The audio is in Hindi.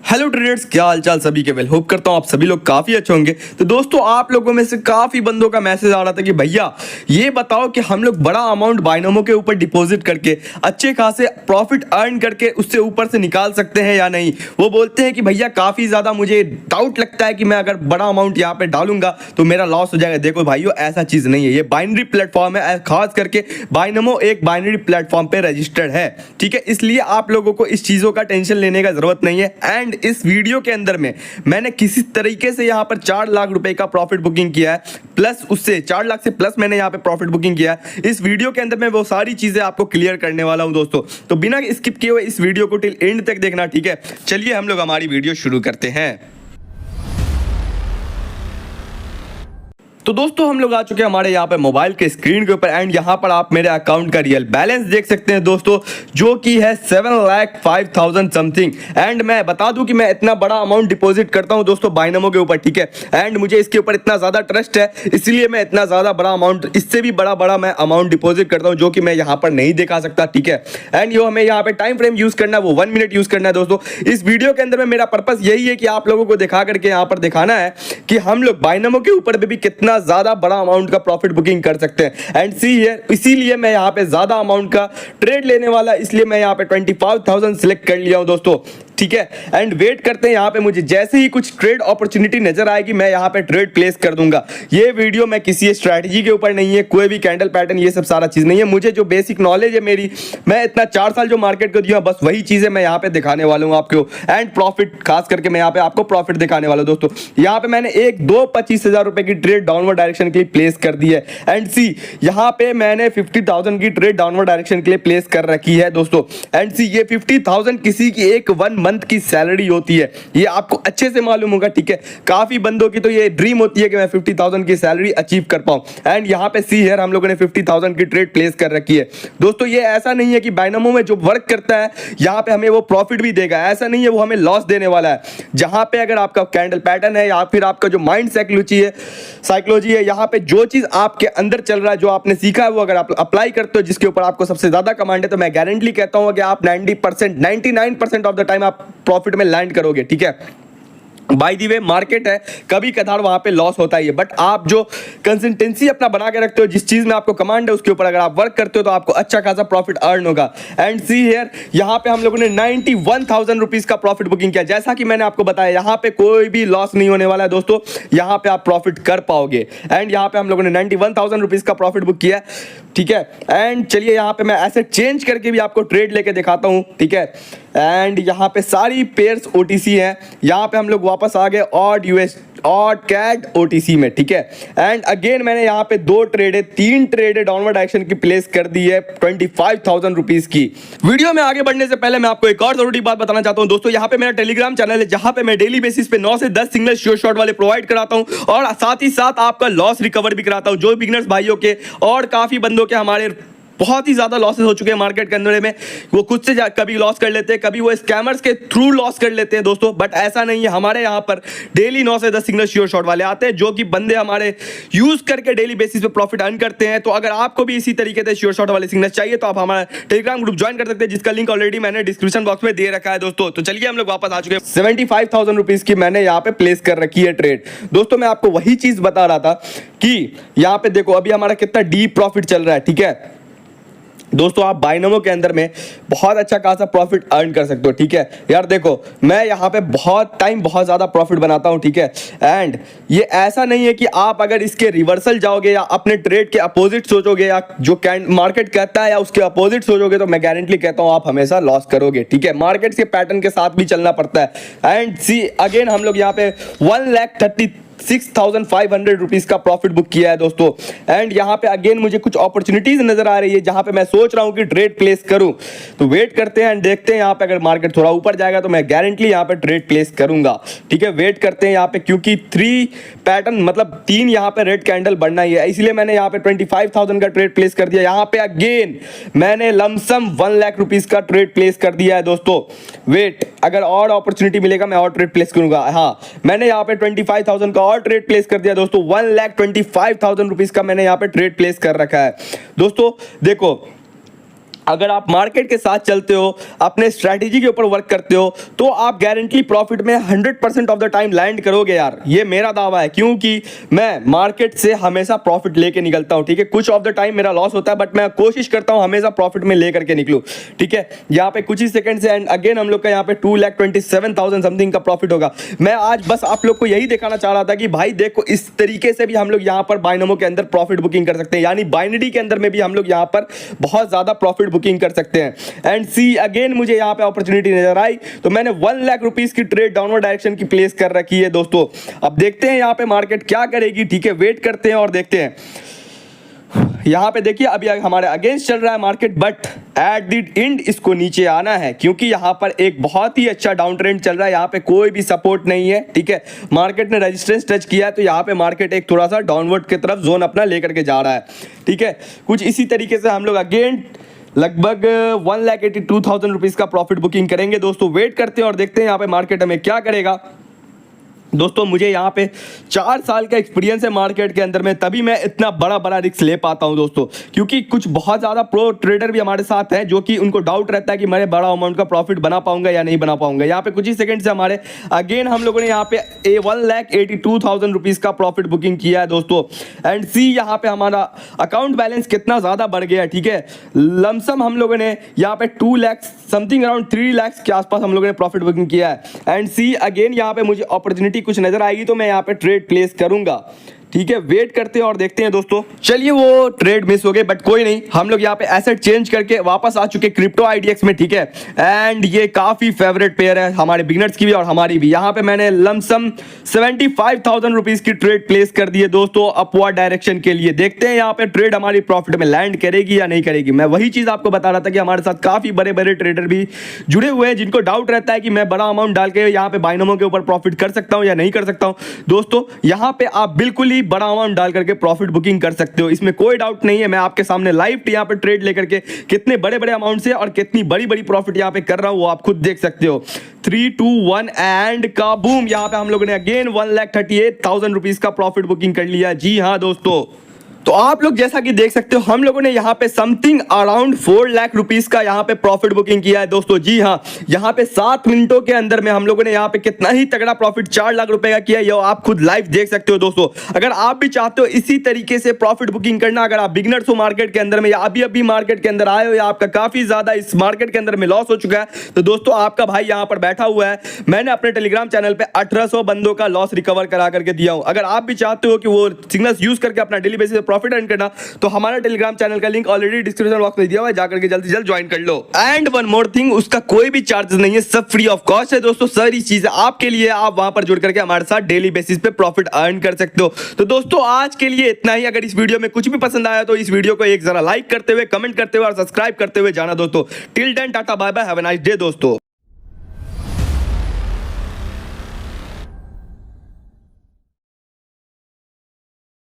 हेलो ट्रेडर्स, क्या हालचाल सभी के। वेल होप करता हूं आप सभी लोग काफी अच्छे होंगे। तो दोस्तों, आप लोगों में से काफी बंदों का मैसेज आ रहा था कि भैया ये बताओ कि हम लोग बड़ा अमाउंट बाइनोमो के ऊपर डिपॉजिट करके अच्छे खासे प्रॉफिट अर्न करके उससे ऊपर से निकाल सकते हैं या नहीं। वो बोलते हैं कि भैया काफी ज्यादा मुझे डाउट लगता है कि मैं अगर बड़ा अमाउंट यहाँ पे डालूंगा तो मेरा लॉस हो जाएगा। देखो भाइयों, ऐसा चीज नहीं है। ये बाइनरी प्लेटफॉर्म है, खास करके बाइनोमो एक बाइनरी प्लेटफॉर्म पे रजिस्टर्ड है, ठीक है। इसलिए आप लोगों को इस चीजों का टेंशन लेने का जरूरत नहीं है। एंड इस वीडियो के अंदर में मैंने किसी तरीके से यहां पर 4 लाख रुपए का प्रॉफिट बुकिंग किया है, प्लस उससे 4 लाख से प्लस मैंने यहां पे प्रॉफिट बुकिंग किया है। इस वीडियो के अंदर मैं वो सारी चीजें आपको क्लियर करने वाला हूं दोस्तों। तो बिना स्किप किए हुए इस वीडियो को टिल एंड तक देखना, ठीक है। चलिए हम लोग हमारी वीडियो शुरू करते हैं। तो दोस्तों, हम लोग आ चुके हैं हमारे यहाँ पे मोबाइल के स्क्रीन के ऊपर। एंड यहाँ पर आप मेरे अकाउंट का रियल बैलेंस देख सकते हैं दोस्तों, जो कि है 7,05,000 समथिंग। एंड मैं बता दूं कि मैं इतना बड़ा अमाउंट डिपॉजिट करता हूं दोस्तों बाइनोमो के ऊपर, ठीक है। एंड मुझे इसके ऊपर इतना ज्यादा ट्रस्ट है, इसलिए मैं इतना ज्यादा बड़ा अमाउंट, इससे भी बड़ा मैं अमाउंट डिपॉजिट करता हूं, जो कि मैं यहाँ पर नहीं दिखा सकता, ठीक है। एंड यो हमें यहाँ पे टाइम फ्रेम यूज करना है, वो 1 मिनट यूज करना है दोस्तों। इस वीडियो के अंदर में मेरा पर्पस यही है कि आप लोगों को दिखा करके यहाँ पर दिखाना है कि हम लोग बाइनोमो के ऊपर भी कितना ज्यादा बड़ा अमाउंट का प्रॉफिट बुकिंग कर सकते हैं। एंड सी हियर, इसीलिए मैं यहां पे ज्यादा अमाउंट का ट्रेड लेने वाला, इसलिए मैं यहां पे 25,000 सिलेक्ट कर लिया हूं दोस्तों, ठीक है। एंड वेट करते हैं, यहां पे मुझे जैसे ही कुछ ट्रेड अपॉर्चुनिटी नजर आएगी मैं यहां पे ट्रेड प्लेस कर दूंगा। ये वीडियो मैं किसी स्ट्रैटेजी के ऊपर नहीं है, कोई भी कैंडल पैटर्न, ये सब सारा चीज नहीं है। मुझे जो बेसिक नॉलेज है मेरी, मैं इतना 4 साल जो मार्केट को दिया, बस वही चीजें मैं यहां पे दिखाने वाला हूं आपको। एंड प्रॉफिट, खास करके मैं यहां पे आपको प्रॉफिट दिखाने वाला हूं दोस्तों। यहां पे मैंने 25,000 रुपए की ट्रेड डाउनवर्ड डायरेक्शन के लिए प्लेस कर दी है। एंड सी, यहां पे मैंने 50,000 की ट्रेड डाउनवर्ड डायरेक्शन के लिए प्लेस कर रखी है दोस्तों। एंड सी, ये 50,000 किसी की एक 1 मंथ की सैलरी होती है, ये आपको अच्छे से मालूम होगा, ठीक है। काफी बंदों की तो ये ड्रीम होती है कि मैं 50,000 की सैलरी अचीव कर पाऊं। एंड यहां पे सी हियर, हम लोगों ने 50,000 की ट्रेड प्लेस कर रखी है दोस्तों। ये ऐसा नहीं है कि बाइनोमो में जो वर्क करता है यहां पे हमें वो प्रॉफिट भी देगा, ऐसा नहीं है वो हमें लॉस देने वाला है। जहां पे अगर आपका कैंडल पैटर्न है या फिर आपका जो माइंड साइकोलॉजी है, यहां पे जो चीज आपके अंदर चल रहा है, जो आपने सीखा है, वो अगर आप अप्लाई करते हो, जिसके ऊपर आपको सबसे ज्यादा कमांड है, तो मैं गारंटी कहता हूं कि आप 90%, 99% ऑफ द टाइम आप प्रॉफिट में लैंड करोगे, ठीक है। बाय द वे, मार्केट है, कभी कभार वहां पे लॉस होता ही है, बट आप जो कंसिस्टेंसी अपना बना के रखते हो, जिस चीज में आपको कमांड है उसके ऊपर अगर आप वर्क करते हो तो आपको अच्छा खासा प्रॉफिट अर्न होगा। एंड सी हियर, यहां पे हम लोगों ने 91,000 रुपीज का प्रॉफिट बुकिंग किया। जैसा कि मैंने आपको बताया, यहां पे कोई भी लॉस नहीं होने वाला है दोस्तों, यहां पे आप प्रॉफिट कर पाओगे। एंड यहां पे हम लोगों ने 91,000 रुपीज का प्रॉफिट बुक किया, ठीक है। एंड चलिए, यहां पे मैं एसेट चेंज करके भी आपको ट्रेड लेके दिखाता हूं, ठीक है। एंड यहां पे सारी पेयर्स ओटीसी है। यहां पे हम लोग वापस आ गए AUD US AUD CAD OTC में, ठीक है। एंड अगेन मैंने यहां पे 3 ट्रेड डाउनवर्ड एक्शन की प्लेस कर दी है 25,000 रुपीज की। वीडियो में आगे बढ़ने से पहले मैं आपको एक और जरूरी बात बताना चाहता हूं दोस्तों। यहां पे मेरा टेलीग्राम चैनल है, जहां पे मैं डेली बेसिस पे 9 से 10 सिंगल श्योर शॉट वाले प्रोवाइड कराता हूं, और साथ ही साथ आपका लॉस रिकवर भी कराता हूं। जो बिगिनर्स भाइयों के और काफी बंदों के हमारे बहुत ही ज्यादा लॉसेस हो चुके हैं मार्केट के अंदर में, वो खुद से कभी लॉस कर लेते हैं, कभी वो स्कैमर्स के थ्रू लॉस कर लेते हैं दोस्तों। बट ऐसा नहीं है, हमारे यहाँ पर डेली 9 से 10 सिंगल श्योर शॉट वाले आते हैं, जो कि बंदे हमारे यूज करके डेली बेसिस पे प्रॉफिट अर्न करते हैं। तो अगर आपको भी इसी तरीके से श्योर शॉट वाले सिग्नल चाहिए तो आप हमारा टेलीग्राम ग्रुप ज्वाइन कर सकते हैं, जिसका लिंक ऑलरेडी मैंने डिस्क्रिप्शन बॉक्स में दे रखा है दोस्तों। तो चलिए हम लोग वापस आ चुके हैं। 75,000 रुपीज की मैंने यहाँ पे प्लेस कर रखी है ट्रेड दोस्तों। मैं आपको वही चीज बता रहा था कि यहाँ पे देखो अभी हमारा कितना डीप प्रॉफिट चल रहा है, ठीक है दोस्तों। आप बाइनोमो के अंदर में बहुत अच्छा खासा प्रॉफिट अर्न कर सकते हो, ठीक है यार। देखो, मैं यहाँ पे बहुत ज़्यादा प्रॉफिट बनाता हूँ, ठीक है। एंड ये ऐसा नहीं है कि आप अगर इसके रिवर्सल जाओगे या अपने ट्रेड के अपोजिट सोचोगे, या जो मार्केट कहता है या उसके अपोजिट सोचोगे, तो मैं गारंटी कहता हूँ आप हमेशा लॉस करोगे, ठीक है। मार्केट के पैटर्न के साथ भी चलना पड़ता है। एंड सी अगेन, हम लोग यहाँ पे 1,36,500 रुपीज का प्रॉफिट बुक किया है दोस्तों। एंड यहां पे अगेन मुझे कुछ अपॉर्चुनिटीज नजर आ रही है, जहां पे मैं सोच रहा हूं कि ट्रेड प्लेस करूं। तो वेट करते हैं एंड देखते हैं, यहां पे अगर मार्केट थोड़ा ऊपर जाएगा तो मैं गारंटी यहां पे ट्रेड प्लेस करूंगा, ठीक है। वेट करते हैं यहां पे, क्योंकि 3 पैटर्न मतलब 3 यहां पे रेड कैंडल बनना ही है, इसलिए मैंने यहां पे 25,000 का ट्रेड प्लेस कर दिया। यहां पे अगेन मैंने लमसम 1 लाख रुपीज का ट्रेड प्लेस कर दिया है दोस्तों। वेट, अगर और अपॉर्चुनिटी मिलेगा मैं और ट्रेड प्लेस करूंगा। हाँ, मैंने यहां पे 25,000 का और ट्रेड प्लेस कर दिया दोस्तों। 1,25,000 रुपीज का मैंने यहाँ पे ट्रेड प्लेस कर रखा है दोस्तों। देखो, अगर आप मार्केट के साथ चलते हो, अपने स्ट्रैटेजी के ऊपर वर्क करते हो, तो आप गारंटी प्रॉफिट में 100% ऑफ द टाइम लैंड करोगे यार, ये मेरा दावा है। क्योंकि मैं मार्केट से हमेशा प्रॉफिट लेके निकलता हूं, ठीक है। कुछ ऑफ द टाइम मेरा लॉस होता है, बट मैं कोशिश करता हूं हमेशा प्रॉफिट में लेकर के निकलूं, ठीक है। यहाँ पे कुछ ही सेकंड से एंड अगेन हम लोग का यहाँ पे 2,27,000 समथिंग का प्रॉफिट होगा। मैं आज बस आप लोग को यही दिखाना चाह रहा था कि भाई देखो, इस तरीके से भी हम लोग यहाँ पर बाइनोमो के अंदर प्रॉफिट बुकिंग कर सकते हैं, यानी बाइनरी के अंदर में भी हम लोग यहाँ पर बहुत ज्यादा प्रॉफिट बुकिंग कर सकते हैं। एंड सी अगेन मुझे यहां पे अपॉर्चुनिटी नजर आई, तो मैंने 1 लाख रुपीस की ट्रेड डाउनवर्ड डायरेक्शन की प्लेस कर रखी है दोस्तों। अब देखते हैं यहां पे मार्केट क्या करेगी, ठीक है। वेट करते हैं और देखते हैं। यहां पे देखिए अभी हमारे अगेंस्ट चल रहा है market, but at the end इसको नीचे आना है, क्योंकि यहां पर एक बहुत ही अच्छा डाउन ट्रेंड चल रहा है। यहां पे कोई भी सपोर्ट नहीं है, ठीक है। मार्केट ने रेजिस्टेंस टच किया है, तो यहां पे मार्केट एक थोड़ा सा डाउनवर्ड की तरफ जोन अपना लेकर के जा रहा है, ठीक है। कुछ इसी तरीके से हम लोग अगेन लगभग 1,82,000 रुपीज का प्रॉफिट बुकिंग करेंगे दोस्तों। वेट करते हैं और देखते हैं यहाँ पे मार्केट हमें क्या करेगा दोस्तों। मुझे यहाँ पे 4 साल का एक्सपीरियंस है मार्केट के अंदर में, तभी मैं इतना बड़ा रिस्क ले पाता हूँ दोस्तों। क्योंकि कुछ बहुत ज़्यादा प्रो ट्रेडर भी हमारे साथ हैं, जो कि उनको डाउट रहता है कि मैं बड़ा अमाउंट का प्रॉफिट बना पाऊंगा या नहीं बना पाऊंगा। यहाँ पे कुछ ही सेकंड से हमारे अगेन हम लोगों ने यहाँ पे 1,82,000 रुपीज़ का प्रॉफिट बुकिंग किया है दोस्तों। एंड सी यहाँ पे हमारा अकाउंट बैलेंस कितना ज़्यादा बढ़ गया है, ठीक है। लमसम हम लोगों ने यहाँ पे 2 लाख समथिंग अराउंड 3 लाख के आसपास हम लोगों ने प्रॉफिट बुकिंग किया है। एंड सी अगेन यहाँ पे मुझे अपॉर्चुनिटी कुछ नजर आएगी तो मैं यहाँ पे ट्रेड प्लेस करूंगा, ठीक है। वेट करते हैं और देखते हैं दोस्तों। चलिए, वो ट्रेड मिस हो गए, बट कोई नहीं, हम लोग यहाँ पे एसेट चेंज करके वापस आ चुके क्रिप्टो आईडीएक्स में, ठीक है। एंड ये काफी फेवरेट पेयर है हमारे बिगिनर्स की भी और हमारी भी। यहाँ पे मैंने लमसम 75,000 रुपीज की ट्रेड प्लेस कर दी है दोस्तों, अपवर्ड डायरेक्शन के लिए। देखते हैं यहाँ पे ट्रेड हमारी प्रॉफिट में लैंड करेगी या नहीं करेगी। मैं वही चीज आपको बता रहा था कि हमारे साथ काफी बड़े ट्रेडर भी जुड़े हुए हैं, जिनको डाउट रहता है कि मैं बड़ा अमाउंट डाल के यहाँ पे बाइनोमो के ऊपर प्रॉफिट कर सकता हूँ या नहीं कर सकता हूँ। दोस्तों, यहाँ पे आप बिल्कुल ही बड़ा अमाउंट डाल करके प्रॉफिट बुकिंग कर सकते हो, इसमें कोई डाउट नहीं है। मैं आपके सामने लाइव यहाँ पे ट्रेड लेकर के कितने बड़े अमाउंट से और कितनी बड़ी प्रॉफिट यहाँ पे कर रहा हूं, वो आप खुद देख सकते हो। 3, 2, 1 एंड का बूम, यहाँ पे हम लोगों ने अगेन 1,38,000 रुपीज का प्रॉफिट बुकिंग कर लिया। जी हाँ दोस्तों, तो आप लोग जैसा कि देख सकते हो, हम लोगों ने यहाँ पे समथिंग अराउंड 4 लाख रुपीस का यहाँ पे प्रॉफिट बुकिंग किया है दोस्तों। जी हाँ, यहाँ पे 7 मिनटों के अंदर में हम लोगों ने यहाँ पे कितना ही तगड़ा प्रॉफिट 4 लाख रुपए का किया है, ये आप खुद लाइव देख सकते हो दोस्तों। अगर आप भी चाहते हो इसी तरीके से प्रॉफिट बुकिंग करना, अगर आप बिगिनर्स हो मार्केट के अंदर में, या अभी मार्केट के अंदर आए हो, या आपका काफी ज्यादा इस मार्केट के अंदर में लॉस हो चुका है, तो दोस्तों आपका भाई यहाँ पर बैठा हुआ है। मैंने अपने टेलीग्राम चैनल पे 1800 बंदों का लॉस रिकवर करा करके दिया हूं। अगर आप भी चाहते हो कि वो सिग्नल्स यूज करके अपना डेली बेसिस पे प्रॉफिट अर्न करना, तो हमारा टेलीग्राम चैनल का लिंक ऑलरेडी डिस्क्रिप्शन बॉक्स में दिया हुआ है, जाकर के जल्द से जल्द ज्वाइन कर लो। एंड वन मोर थिंग, उसका कोई भी चार्जेस नहीं है, सब फ्री ऑफ कॉस्ट है दोस्तों। सारी चीजें आपके लिए, आप वहां पर जुड़ करके हमारे साथ डेली बेसिस पे प्रॉफिट अर्न कर सकते हो। तो दोस्तों आज के लिए इतना ही। अगर इस वीडियो में कुछ भी पसंद आया तो इस वीडियो को एक जरा लाइक करते हुए, कमेंट करते हुए और सब्सक्राइब करते हुए जाना दोस्तों। Till then tata bye bye, have a nice day दोस्तों।